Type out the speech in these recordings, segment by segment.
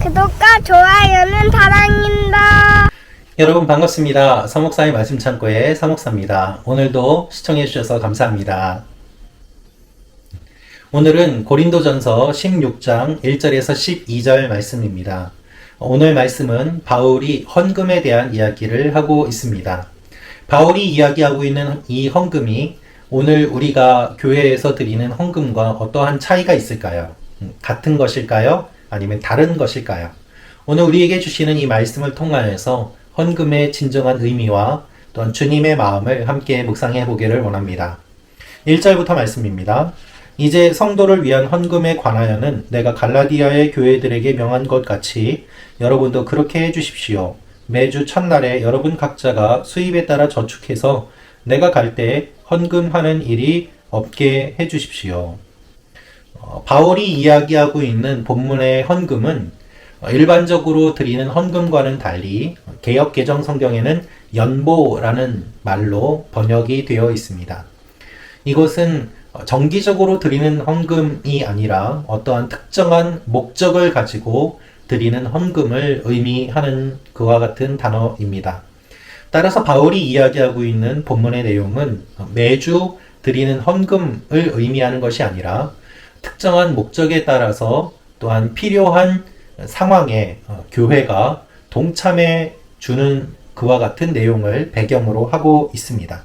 구독과 좋아요는 사랑입니다. 여러분 반갑습니다. 서목사의 말씀 창고의 서목사입니다. 오늘도 시청해 주셔서 감사합니다. 오늘은 고린도전서 16장 1절에서 12절 말씀입니다. 오늘 말씀은 바울이 헌금에 대한 이야기를 하고 있습니다. 바울이 이야기하고 있는 이 헌금이 오늘 우리가 교회에서 드리는 헌금과 어떠한 차이가 있을까요? 같은 것일까요? 아니면 다른 것일까요? 오늘 우리에게 주시는 이 말씀을 통하여서 헌금의 진정한 의미와 또한 주님의 마음을 함께 묵상해 보기를 원합니다. 1절부터 말씀입니다. 이제 성도를 위한 헌금에 관하여는 내가 갈라디아의 교회들에게 명한 것 같이 여러분도 그렇게 해주십시오. 매주 첫날에 여러분 각자가 수입에 따라 저축해서 내가 갈 때 헌금하는 일이 없게 해주십시오. 바울이 이야기하고 있는 본문의 헌금은 일반적으로 드리는 헌금과는 달리 개역 개정 성경에는 연보라는 말로 번역이 되어 있습니다. 이것은 정기적으로 드리는 헌금이 아니라 어떠한 특정한 목적을 가지고 드리는 헌금을 의미하는 그와 같은 단어입니다. 따라서 바울이 이야기하고 있는 본문의 내용은 매주 드리는 헌금을 의미하는 것이 아니라 특정한 목적에 따라서 또한 필요한 상황에 교회가 동참해 주는 그와 같은 내용을 배경으로 하고 있습니다.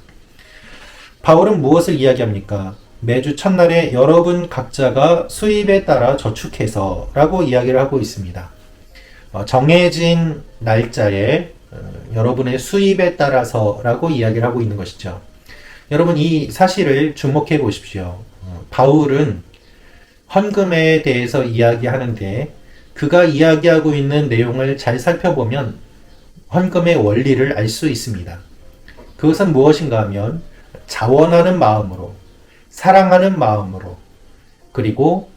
바울은 무엇을 이야기합니까? 매주 첫날에 여러분 각자가 수입에 따라 저축해서 라고 이야기를 하고 있습니다. 정해진 날짜에 여러분의 수입에 따라서 라고 이야기를 하고 있는 것이죠. 여러분 이 사실을 주목해 보십시오. 바울은 헌금에 대해서 이야기하는데 그가 이야기하고 있는 내용을 잘 살펴보면 헌금의 원리를 알 수 있습니다. 그것은 무엇인가 하면 자원하는 마음으로, 사랑하는 마음으로, 그리고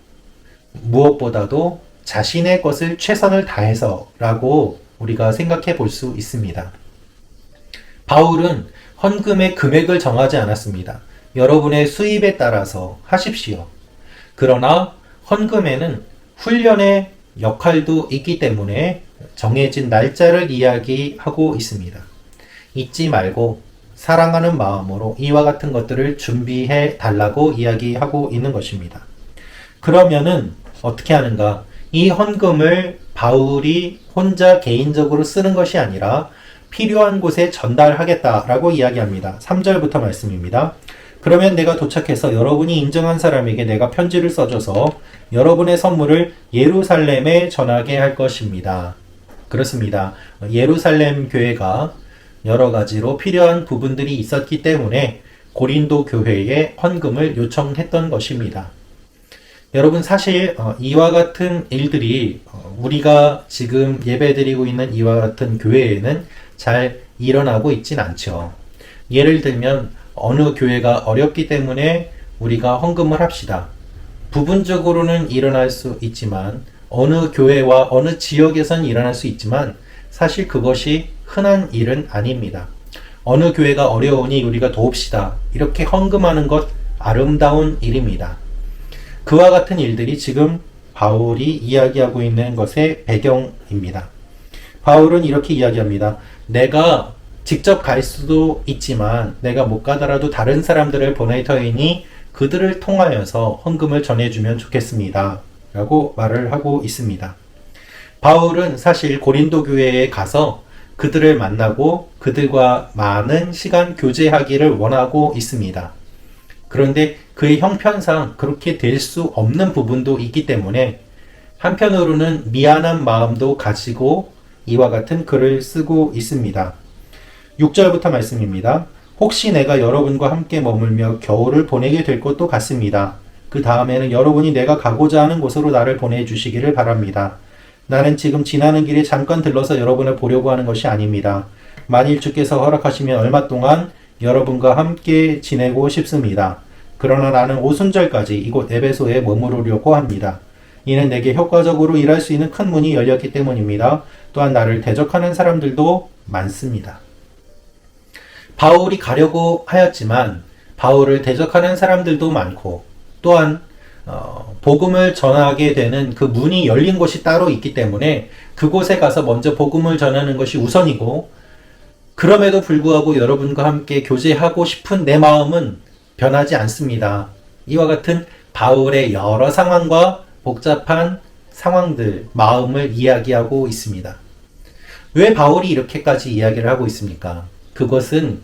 무엇보다도 자신의 것을 최선을 다해서 라고 우리가 생각해 볼 수 있습니다. 바울은 헌금의 금액을 정하지 않았습니다. 여러분의 수입에 따라서 하십시오. 그러나 헌금에는 훈련의 역할도 있기 때문에 정해진 날짜를 이야기하고 있습니다. 잊지 말고 사랑하는 마음으로 이와 같은 것들을 준비해 달라고 이야기하고 있는 것입니다. 그러면은 어떻게 하는가? 이 헌금을 바울이 혼자 개인적으로 쓰는 것이 아니라 필요한 곳에 전달하겠다라고 이야기합니다. 3절부터 말씀입니다. 그러면 내가 도착해서 여러분이 인정한 사람에게 내가 편지를 써줘서 여러분의 선물을 예루살렘에 전하게 할 것입니다. 그렇습니다. 예루살렘 교회가 여러 가지로 필요한 부분들이 있었기 때문에 고린도 교회에 헌금을 요청했던 것입니다. 여러분 사실 이와 같은 일들이 우리가 지금 예배드리고 있는 이와 같은 교회에는 잘 일어나고 있진 않죠. 예를 들면 어느 교회가 어렵기 때문에 우리가 헌금을 합시다. 부분적으로는 일어날 수 있지만 어느 교회와 어느 지역에선 일어날 수 있지만 사실 그것이 흔한 일은 아닙니다. 어느 교회가 어려우니 우리가 도웁시다. 이렇게 헌금하는 것 아름다운 일입니다. 그와 같은 일들이 지금 바울이 이야기하고 있는 것의 배경입니다. 바울은 이렇게 이야기합니다. 내가 직접 갈 수도 있지만 내가 못 가더라도 다른 사람들을 보낼 터이니 그들을 통하여서 헌금을 전해주면 좋겠습니다. 라고 말을 하고 있습니다. 바울은 사실 고린도 교회에 가서 그들을 만나고 그들과 많은 시간 교제하기를 원하고 있습니다. 그런데 그의 형편상 그렇게 될 수 없는 부분도 있기 때문에 한편으로는 미안한 마음도 가지고 이와 같은 글을 쓰고 있습니다. 6절부터 말씀입니다. 혹시 내가 여러분과 함께 머물며 겨울을 보내게 될 것도 같습니다. 그 다음에는 여러분이 내가 가고자 하는 곳으로 나를 보내주시기를 바랍니다. 나는 지금 지나는 길에 잠깐 들러서 여러분을 보려고 하는 것이 아닙니다. 만일 주께서 허락하시면 얼마 동안 여러분과 함께 지내고 싶습니다. 그러나 나는 오순절까지 이곳 에베소에 머무르려고 합니다. 이는 내게 효과적으로 일할 수 있는 큰 문이 열렸기 때문입니다. 또한 나를 대적하는 사람들도 많습니다. 바울이 가려고 하였지만 바울을 대적하는 사람들도 많고 또한 복음을 전하게 되는 그 문이 열린 곳이 따로 있기 때문에 그곳에 가서 먼저 복음을 전하는 것이 우선이고, 그럼에도 불구하고 여러분과 함께 교제하고 싶은 내 마음은 변하지 않습니다. 이와 같은 바울의 여러 상황과 복잡한 상황들, 마음을 이야기하고 있습니다. 왜 바울이 이렇게까지 이야기를 하고 있습니까? 그것은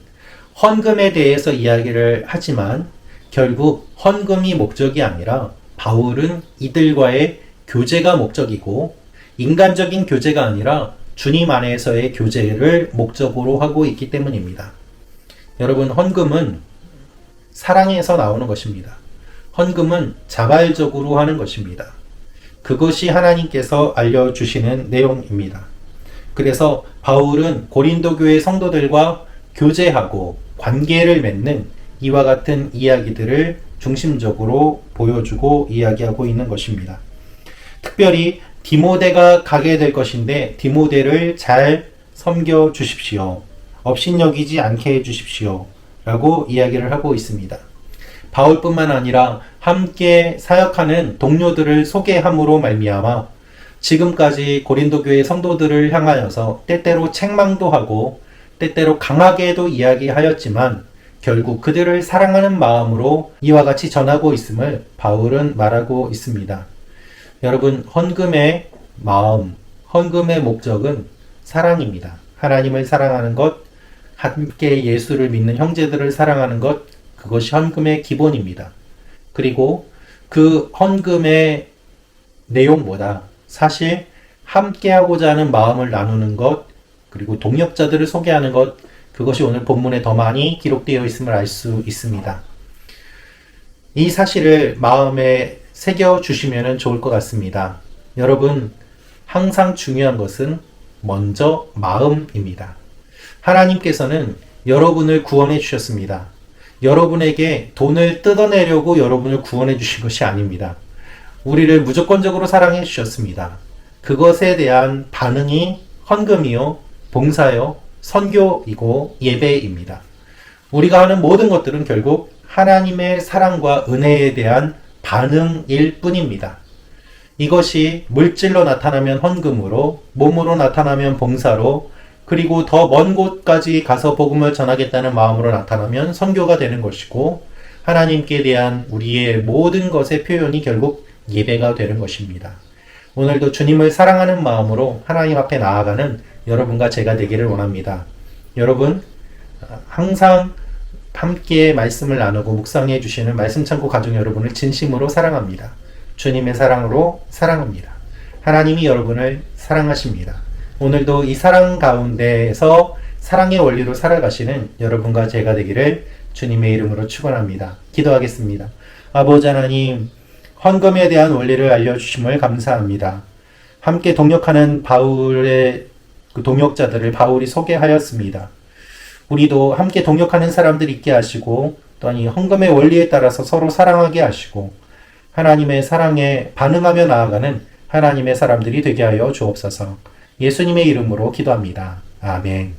헌금에 대해서 이야기를 하지만 결국 헌금이 목적이 아니라 바울은 이들과의 교제가 목적이고, 인간적인 교제가 아니라 주님 안에서의 교제를 목적으로 하고 있기 때문입니다. 여러분, 헌금은 사랑에서 나오는 것입니다. 헌금은 자발적으로 하는 것입니다. 그것이 하나님께서 알려주시는 내용입니다. 그래서 바울은 고린도 교회 성도들과 교제하고 관계를 맺는 이와 같은 이야기들을 중심적으로 보여주고 이야기하고 있는 것입니다. 특별히 디모데가 가게 될 것인데 디모데를 잘 섬겨 주십시오. 업신여기지 않게 해 주십시오. 라고 이야기를 하고 있습니다. 바울뿐만 아니라 함께 사역하는 동료들을 소개함으로 말미암아 지금까지 고린도 교회 성도들을 향하여서 때때로 책망도 하고 때때로 강하게도 이야기하였지만 결국 그들을 사랑하는 마음으로 이와 같이 전하고 있음을 바울은 말하고 있습니다. 여러분, 헌금의 마음, 헌금의 목적은 사랑입니다. 하나님을 사랑하는 것, 함께 예수를 믿는 형제들을 사랑하는 것, 그것이 헌금의 기본입니다. 그리고 그 헌금의 내용보다 사실 함께하고자 하는 마음을 나누는 것, 그리고 동역자들을 소개하는 것, 그것이 오늘 본문에 더 많이 기록되어 있음을 알 수 있습니다. 이 사실을 마음에 새겨주시면 좋을 것 같습니다. 여러분, 항상 중요한 것은 먼저 마음입니다. 하나님께서는 여러분을 구원해 주셨습니다. 여러분에게 돈을 뜯어내려고 여러분을 구원해 주신 것이 아닙니다. 우리를 무조건적으로 사랑해 주셨습니다. 그것에 대한 반응이 헌금이요, 봉사요, 선교이고 예배입니다. 우리가 하는 모든 것들은 결국 하나님의 사랑과 은혜에 대한 반응일 뿐입니다. 이것이 물질로 나타나면 헌금으로, 몸으로 나타나면 봉사로, 그리고 더 먼 곳까지 가서 복음을 전하겠다는 마음으로 나타나면 선교가 되는 것이고, 하나님께 대한 우리의 모든 것의 표현이 결국 예배가 되는 것입니다. 오늘도 주님을 사랑하는 마음으로 하나님 앞에 나아가는 여러분과 제가 되기를 원합니다. 여러분, 항상 함께 말씀을 나누고 묵상해 주시는 말씀창고 가족 여러분을 진심으로 사랑합니다. 주님의 사랑으로 사랑합니다. 하나님이 여러분을 사랑하십니다. 오늘도 이 사랑 가운데에서 사랑의 원리로 살아가시는 여러분과 제가 되기를 주님의 이름으로 축원합니다. 기도하겠습니다. 아버지 하나님, 헌금에 대한 원리를 알려주심을 감사합니다. 함께 동역하는 바울의 그 동역자들을 바울이 소개하였습니다. 우리도 함께 동역하는 사람들 있게 하시고, 또한 이 헌금의 원리에 따라서 서로 사랑하게 하시고, 하나님의 사랑에 반응하며 나아가는 하나님의 사람들이 되게 하여 주옵소서. 예수님의 이름으로 기도합니다. 아멘.